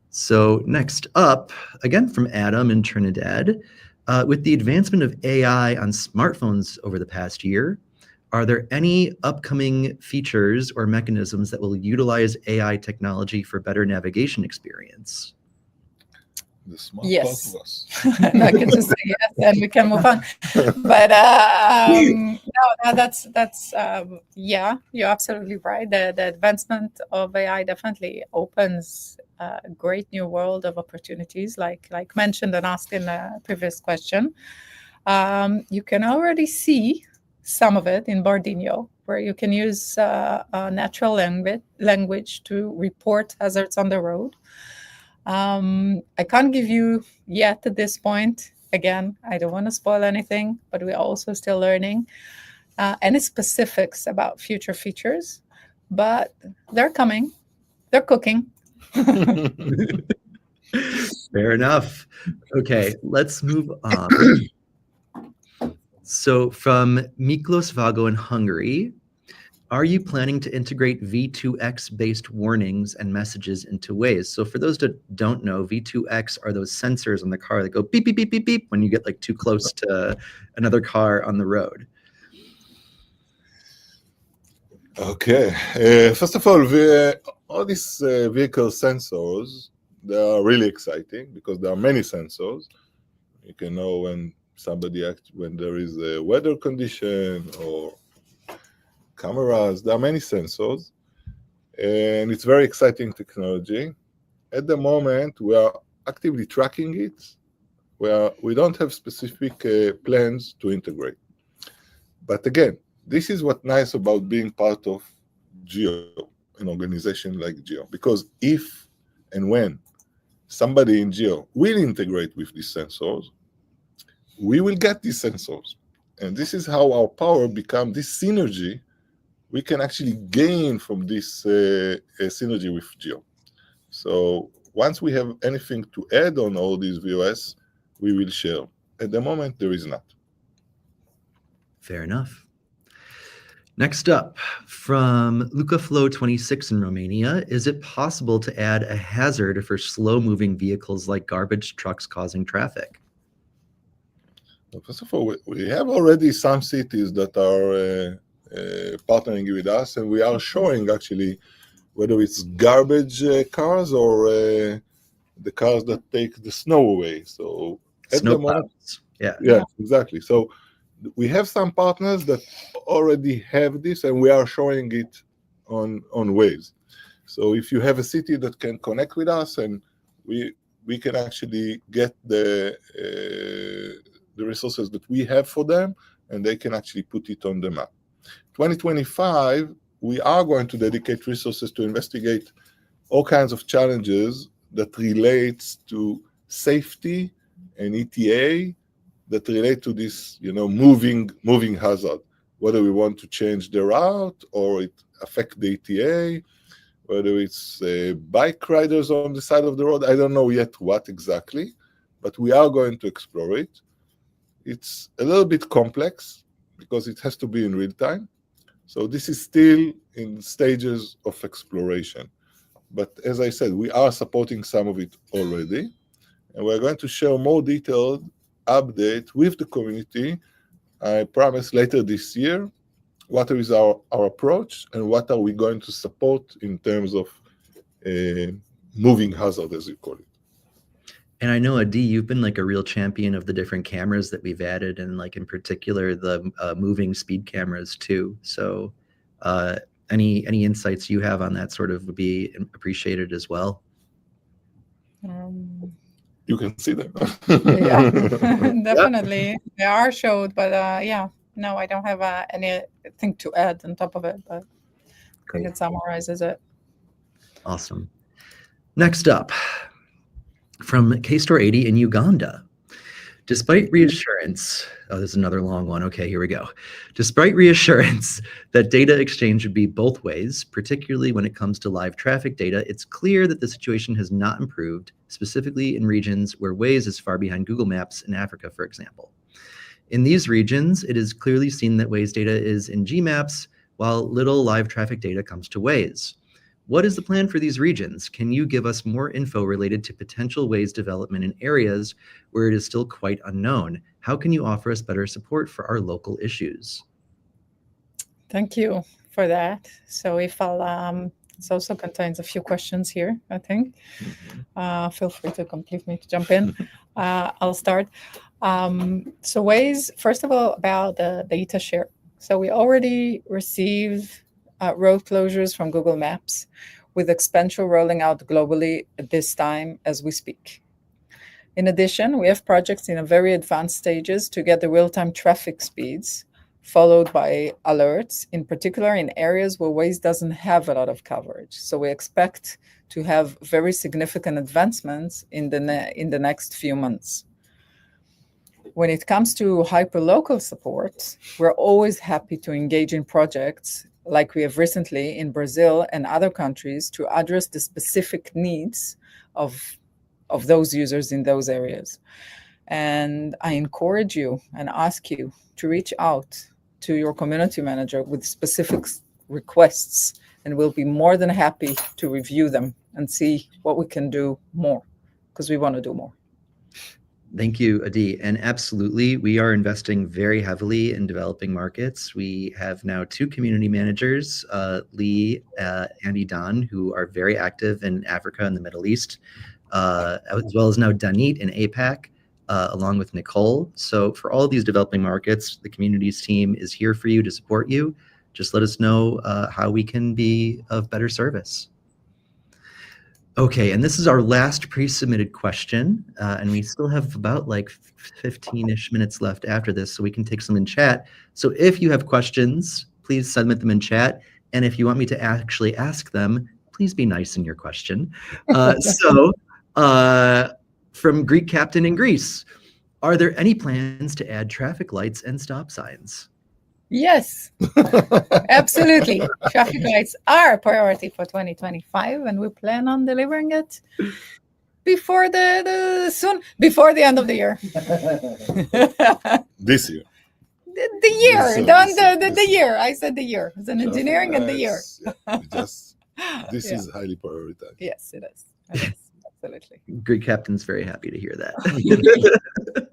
So next up, again from Adam in Trinidad, with the advancement of AI on smartphones over the past year, are there any upcoming features or mechanisms that will utilize AI technology for better navigation experience? The smart Yes. part of us. And I can just say yes, and we can move on. But no, that's yeah, you're absolutely right. The advancement of AI definitely opens a great new world of opportunities, like mentioned and asked in the previous question. You can already see some of it in Bardino, where you can use natural language to report hazards on the road. I can't give you yet at this point. Again, I don't want to spoil anything, but we're also still learning any specifics about future features. But they're coming. They're cooking. Fair enough. Okay, let's move on. So from Miklos Vago in Hungary, are you planning to integrate V2X-based warnings and messages into Waze? So for those that don't know, V2X are those sensors on the car that go beep, beep, beep, beep, beep when you get like too close to another car on the road. Okay. First of all, all these vehicle sensors, they are really exciting because there are many sensors. You can know when when there is a weather condition or cameras. There are many sensors, and it's very exciting technology. At the moment, we are actively tracking it. We don't have specific plans to integrate. But again, this is what's nice about being part of Geo, an organization like Geo, because if and when somebody in Geo will integrate with these sensors, we will get these sensors. And this is how our power becomes this synergy. We can actually gain from this synergy with Geo. So once we have anything to add on all these VOS, we will share. At the moment, there is not. Fair enough. Next up, from LucaFlow26 in Romania, is it possible to add a hazard for slow-moving vehicles like garbage trucks causing traffic? Well, first of all, we have already some cities that are partnering with us, and we are showing actually whether it's garbage cars or the cars that take the snow away. So at the moment, yeah, exactly. So we have some partners that already have this, and we are showing it on Waze. So if you have a city that can connect with us, and we can actually get the resources that we have for them, and they can actually put it on the map. 2025, we are going to dedicate resources to investigate all kinds of challenges that relates to safety and ETA that relate to this, moving hazard, whether we want to change the route or it affect the ETA, whether it's bike riders on the side of the road. I don't know yet what exactly, but we are going to explore it. It's a little bit complex because it has to be in real time. So this is still in stages of exploration. But as I said, we are supporting some of it already, and we're going to share more detailed update with the community, I promise, later this year, what is our approach and what are we going to support in terms of moving hazard, as you call it. And I know, Adi, you've been like a real champion of the different cameras that we've added, and like in particular the moving speed cameras too. So any insights you have on that sort of would be appreciated as well. You can see them. Yeah, definitely. They are showed, but yeah, no, I don't have anything to add on top of it, but I think it summarizes it. Awesome. Next up, from KStore80 in Uganda. Despite reassurance, there's another long one. Okay, here we go. Despite reassurance that data exchange would be both ways, particularly when it comes to live traffic data, it's clear that the situation has not improved, specifically in regions where Waze is far behind Google Maps in Africa, for example. In these regions, it is clearly seen that Waze data is in Gmaps, while little live traffic data comes to Waze. What is the plan for these regions? Can you give us more info related to potential Waze development in areas where it is still quite unknown? How can you offer us better support for our local issues? Thank you for that. So if I'll It also contains a few questions here, I think. Feel free to complete me to jump in. I'll start. So Waze, first of all, about the data share. So we already receive road closures from Google Maps, with expansion rolling out globally at this time as we speak. In addition, we have projects in a very advanced stages to get the real-time traffic speeds, followed by alerts, in particular in areas where Waze doesn't have a lot of coverage. So we expect to have very significant advancements in the next few months. When it comes to hyperlocal support, we're always happy to engage in projects like we have recently in Brazil and other countries to address the specific needs of those users in those areas. And I encourage you and ask you to reach out to your community manager with specific requests, and we'll be more than happy to review them and see what we can do more, because we want to do more. Thank you, Adi. And absolutely, we are investing very heavily in developing markets. We have now 2 community managers, Lee and Idan, who are very active in Africa and the Middle East, as well as now Danit in APAC, along with Nicole. So for all of these developing markets, the communities team is here for you to support you. Just let us know how we can be of better service. Okay, and this is our last pre-submitted question, and we still have about like 15-ish minutes left after this, so we can take some in chat. So if you have questions, please submit them in chat, and if you want me to actually ask them, please be nice in your question. From Greek Captain in Greece, are there any plans to add traffic lights and stop signs? Yes, absolutely. Traffic lights are a priority for 2025, and we plan on delivering it before before the end of the year. This year. The year, the year. I said the year. It's an engineering and the year. This is highly prioritized. Yes, it is. It is. Absolutely. Greek Captain's very happy to hear that.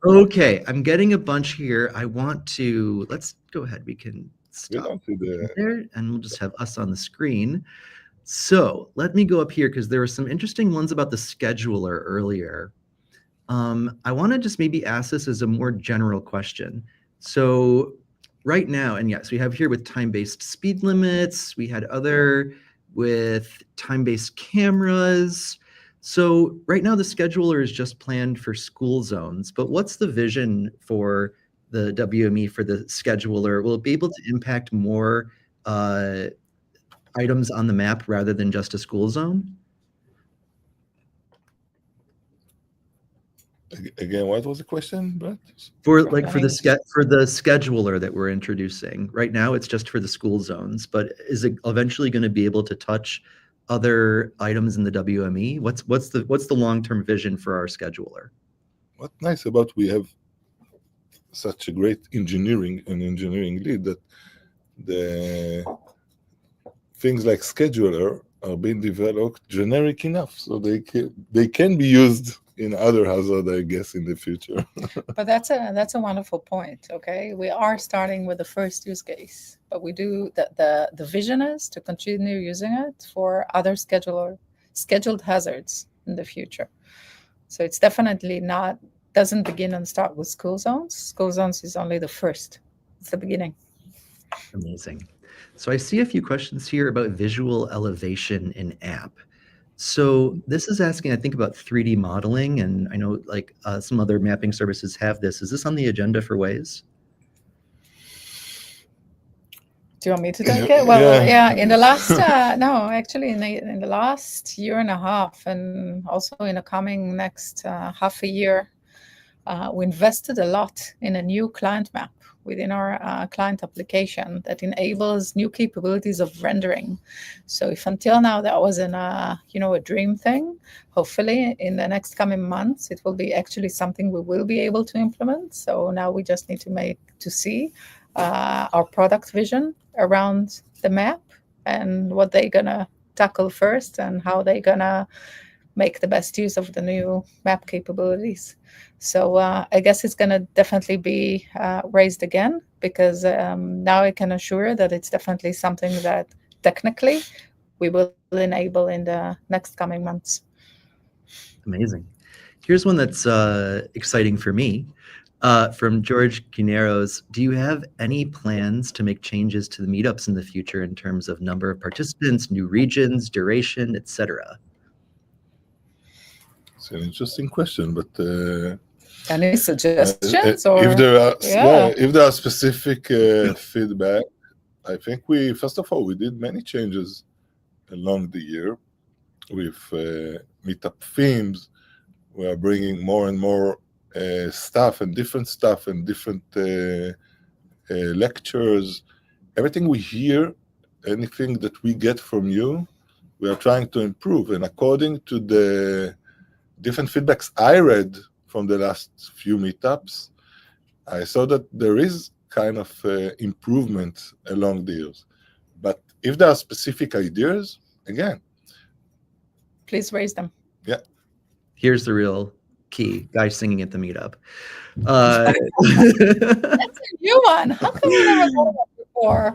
Okay, I'm getting a bunch here. Let's go ahead. We can stop there, and we'll just have us on the screen. So let me go up here because there were some interesting ones about the scheduler earlier. I want to just maybe ask this as a more general question. So right now, and yes, we have here with time-based speed limits. We had other with time-based cameras. So right now the scheduler is just planned for school zones, but what's the vision for the WME for the scheduler? Will it be able to impact more items on the map rather than just a school zone? Again, what was the question, Brett? For the scheduler that we're introducing right now, it's just for the school zones, but is it eventually going to be able to touch other items in the WME? What's the long-term vision for our scheduler? What's nice about we have such a great engineering lead that the things like scheduler are being developed generic enough so they can be used in other hazards, I guess, in the future. But that's a wonderful point. Okay, we are starting with the first use case, but we do the vision is to continue using it for other scheduled hazards in the future. So it's definitely doesn't begin and start with school zones. School zones is only the first. It's the beginning. Amazing. So I see a few questions here about visual elevation in app. So this is asking, I think, about 3D modeling, and I know like some other mapping services have this. Is this on the agenda for Waze? Do you want me to take it? Well, yeah. In the last in the last year and a half, and also in the coming next half a year, we invested a lot in a new client map within our client application that enables new capabilities of rendering. So if until now that was a dream thing, hopefully in the next coming months it will be actually something we will be able to implement. So now we just need to see our product vision around the map and what they're gonna tackle first and how they're gonna make the best use of the new map capabilities. So I guess it's going to definitely be raised again, because now I can assure that it's definitely something that technically, we will enable in the next coming months. Amazing. Here's one that's exciting for me. From George Quineros, do you have any plans to make changes to the meetups in the future in terms of number of participants, new regions, duration, etc.? It's an interesting question, but Any suggestions? if there are specific feedback, I think first of all we did many changes along the year with meetup themes. We are bringing more and more stuff and different lectures. Everything we hear, anything that we get from you, we are trying to improve. And according to the different feedbacks I read from the last few meetups, I saw that there is kind of improvement along the years. But if there are specific ideas, again, please raise them. Yeah. Here's the real key: guys singing at the meetup. That's a new one. How come we never done that before?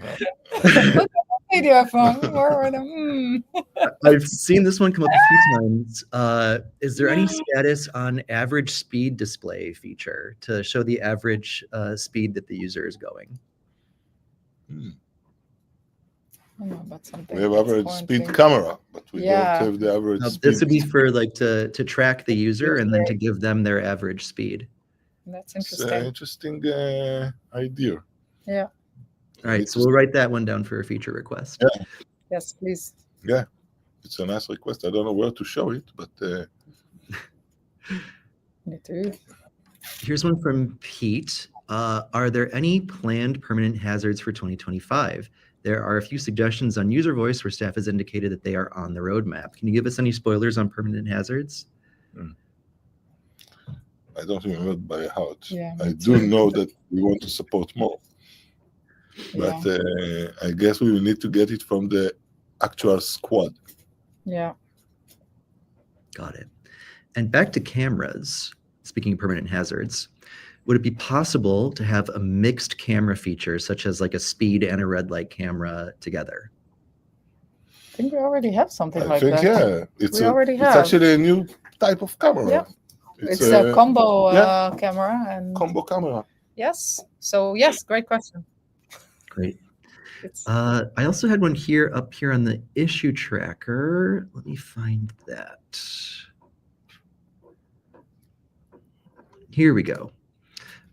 Look at the video phone. I've seen this one come up a few times. Is there any status on average speed display feature to show the average speed that the user is going? We have average speed camera, but we don't have the average speed. This would be for like to track the user and then to give them their average speed. That's interesting. It's an interesting idea. Yeah. All right, so we'll write that one down for a feature request. Yeah. Yes, please. Yeah, it's a nice request. I don't know where to show it, but Me too. Here's one from Pete. Are there any planned permanent hazards for 2025? There are a few suggestions on user voice where staff has indicated that they are on the roadmap. Can you give us any spoilers on permanent hazards? I don't remember by heart. Yeah, I do know that we want to support more. But I guess we will need to get it from the actual squad. Yeah. Got it. And back to cameras, speaking of permanent hazards, would it be possible to have a mixed camera feature, such as like a speed and a red light camera together? I think we already have something like that. Yeah. It's actually a new type of camera. Yeah. It's a combo camera. And combo camera. Yes. So, yes, great question. Great. I also had one up here on the issue tracker. Let me find that. Here we go.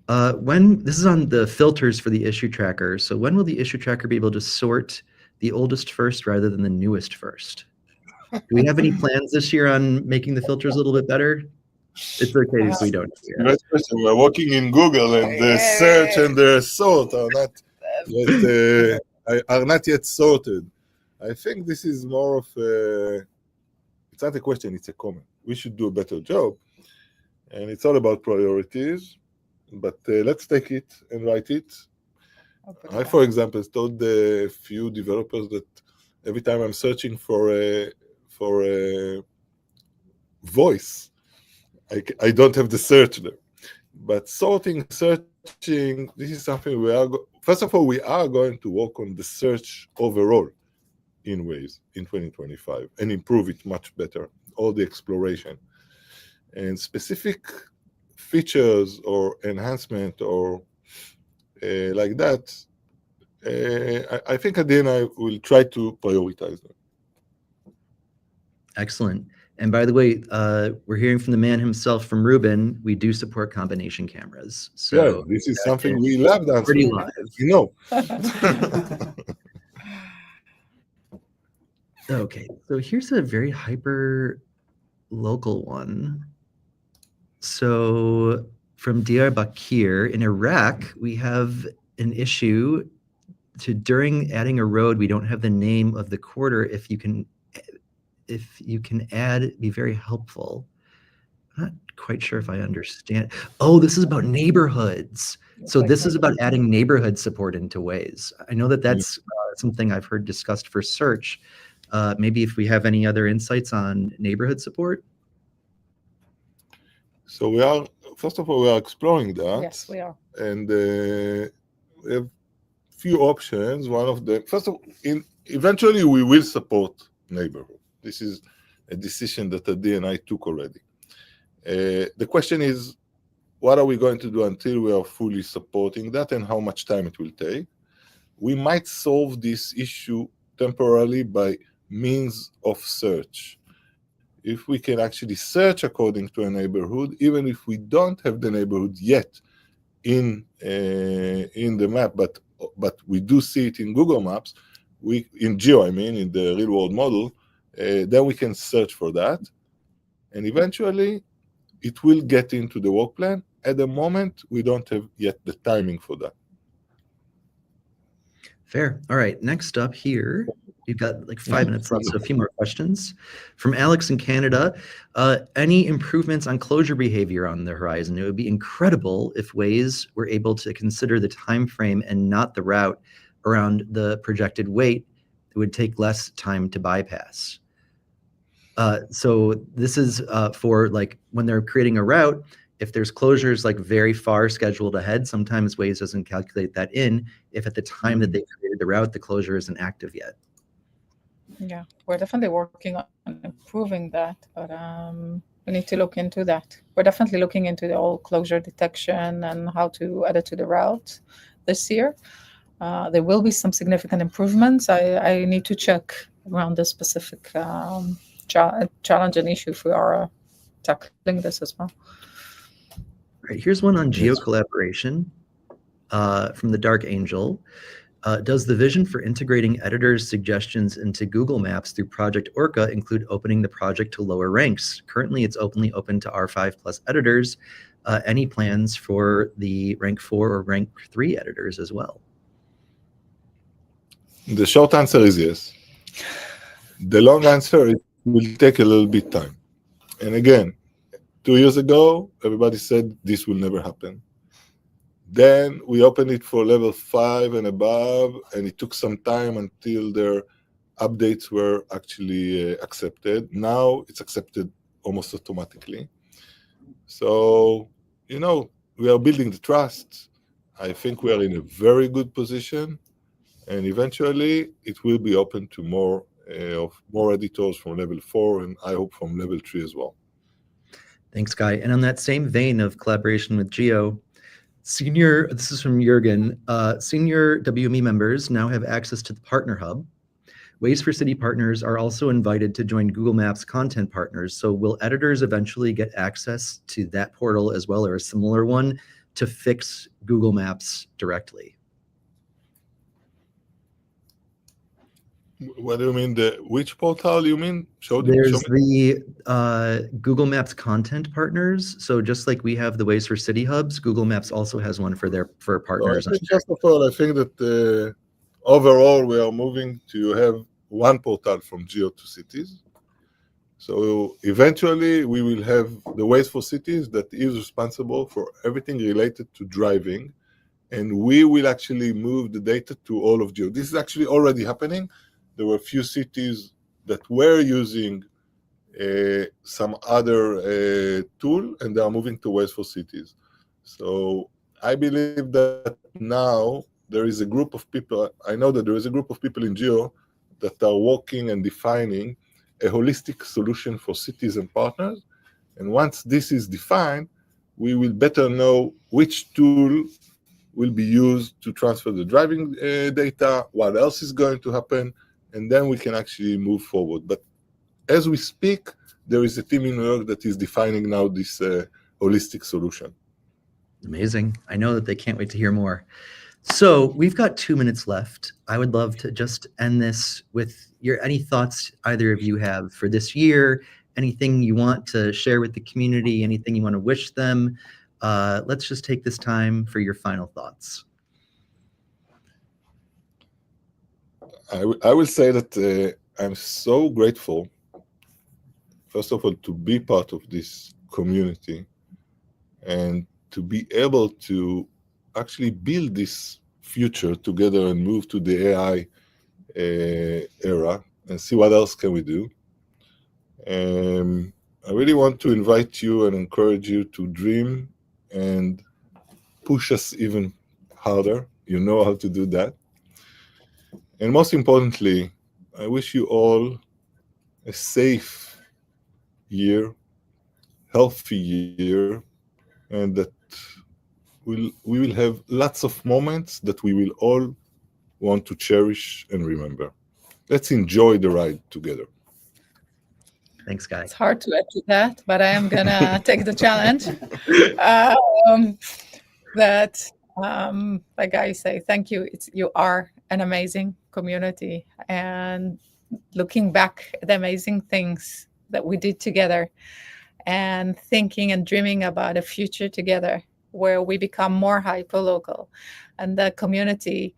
This is on the filters for the issue tracker. So when will the issue tracker be able to sort the oldest first rather than the newest first? Do we have any plans this year on making the filters a little bit better? It's okay if we don't. Great question. We're working in Google, and the search and the sort are not yet sorted. I think this is more of it's not a question, it's a comment. We should do a better job. And it's all about priorities. But let's take it and write it. I, for example, told a few developers that every time I'm searching for a voice, I don't have the search there. But searching, this is something first of all, we are going to work on the search overall in Waze in 2025 and improve it much better, all the exploration. And specific features or enhancement or like that, I think at the end I will try to prioritize them. Excellent. And by the way, we're hearing from the man himself, from Ruben. We do support combination cameras. So this is something we love. That's pretty live. You know. Okay, so here's a very hyper local one. So from Diyarbakir in Iraq, we have an issue during adding a road, we don't have the name of the quarter. If you can add, it'd be very helpful. I'm not quite sure if I understand. Oh, this is about neighborhoods. So this is about adding neighborhood support into Waze. I know that that's something I've heard discussed for search. Maybe if we have any other insights on neighborhood support. So first of all, we are exploring that. Yes, we are. And we have few options. One of the first of eventually we will support neighborhood. This is a decision that Adi and I took already. The question is, what are we going to do until we are fully supporting that, and how much time it will take? We might solve this issue temporarily by means of search. If we can actually search according to a neighborhood, even if we don't have the neighborhood yet in the map, but we do see it in Google Maps, in Geo, I mean, in the real world model, then we can search for that, and eventually it will get into the work plan. At the moment, we don't have yet the timing for that. Fair. All right. Next up here, we've got like 5 minutes left, so a few more questions. From Alex in Canada, any improvements on closure behavior on the horizon? It would be incredible if Waze were able to consider the time frame and not the route around the projected wait. It would take less time to bypass. So this is for like when they're creating a route, if there's closures like very far scheduled ahead, sometimes Waze doesn't calculate that in if at the time that they created the route, the closure isn't active yet. Yeah, we're definitely working on improving that, but we need to look into that. We're definitely looking into the whole closure detection and how to add it to the route this year. There will be some significant improvements. I need to check around this specific challenge and issue if we are tackling this as well. All right, here's one on geo collaboration from the Dark Angel. Does the vision for integrating editors' suggestions into Google Maps through Project Orca include opening the project to lower ranks? Currently, it's only open to R5 plus editors. Any plans for the rank 4 or rank 3 editors as well? The short answer is yes. The long answer, it will take a little bit time. And again, 2 years ago, everybody said this will never happen. Then we opened it for level 5 and above, and it took some time until their updates were actually accepted. Now it's accepted almost automatically. So, we are building the trust. I think we are in a very good position, and eventually it will be open to more editors from level 4, and I hope from level 3 as well. Thanks, Guy. And on that same vein of collaboration with Geo, this is from Jürgen, senior WME members now have access to the Partner Hub. Waze for City partners are also invited to join Google Maps content partners. So will editors eventually get access to that portal as well, or a similar one, to fix Google Maps directly? What do you mean? Which portal you mean? There's the Google Maps content partners. So just like we have the Waze for City hubs, Google Maps also has one for partners. First of all, I think that overall we are moving to have one portal from Geo to cities. So eventually we will have the Waze for Cities that is responsible for everything related to driving, and we will actually move the data to all of Geo. This is actually already happening. There were a few cities that were using some other tool, and they are moving to Waze for Cities. So I believe that now there is a group of people, I know that there is a group of people in Geo that are working and defining a holistic solution for cities and partners. And once this is defined, we will better know which tool will be used to transfer the driving data, what else is going to happen, and then we can actually move forward. But as we speak, there is a team in New York that is defining now this holistic solution. Amazing. I know that they can't wait to hear more. So we've got 2 minutes left. I would love to just end this with any thoughts either of you have for this year, anything you want to share with the community, anything you want to wish them. Let's just take this time for your final thoughts. I will say that I'm so grateful, first of all, to be part of this community and to be able to actually build this future together and move to the AI era and see what else can we do. I really want to invite you and encourage you to dream and push us even harder. You know how to do that. And most importantly, I wish you all a safe year, healthy year, and that we will have lots of moments that we will all want to cherish and remember. Let's enjoy the ride together. Thanks, Guy. It's hard to add to that, but I am gonna take the challenge. Like I say, thank you. You are an amazing community, and looking back at the amazing things that we did together, and thinking and dreaming about a future together where we become more hyper-local, and the community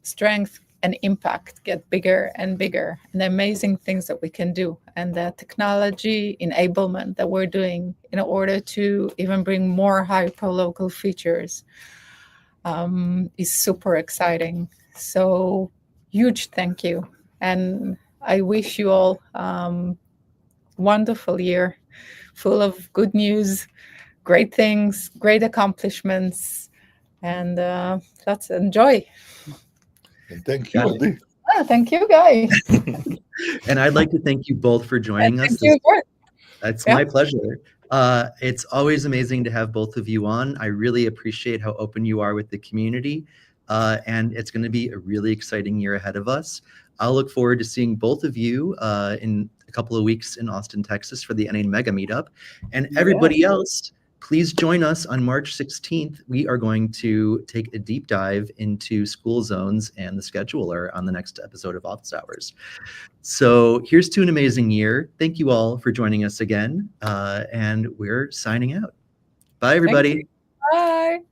strength and impact get bigger and bigger, and the amazing things that we can do, and the technology enablement that we're doing in order to even bring more hyper-local features is super exciting. So huge thank you. And I wish you all wonderful year, full of good news, great things, great accomplishments, and let's enjoy. And thank you, Adi. Thank you, Guy. And I'd like to thank you both for joining us. Thank you, Bert. It's my pleasure. It's always amazing to have both of you on. I really appreciate how open you are with the community. And it's going to be a really exciting year ahead of us. I'll look forward to seeing both of you in a couple of weeks in Austin, Texas for the NA Mega Meetup. And everybody else, please join us on March 16th. We are going to take a deep dive into school zones and the scheduler on the next episode of Office Hours. So here's to an amazing year. Thank you all for joining us again. And we're signing out. Bye, everybody.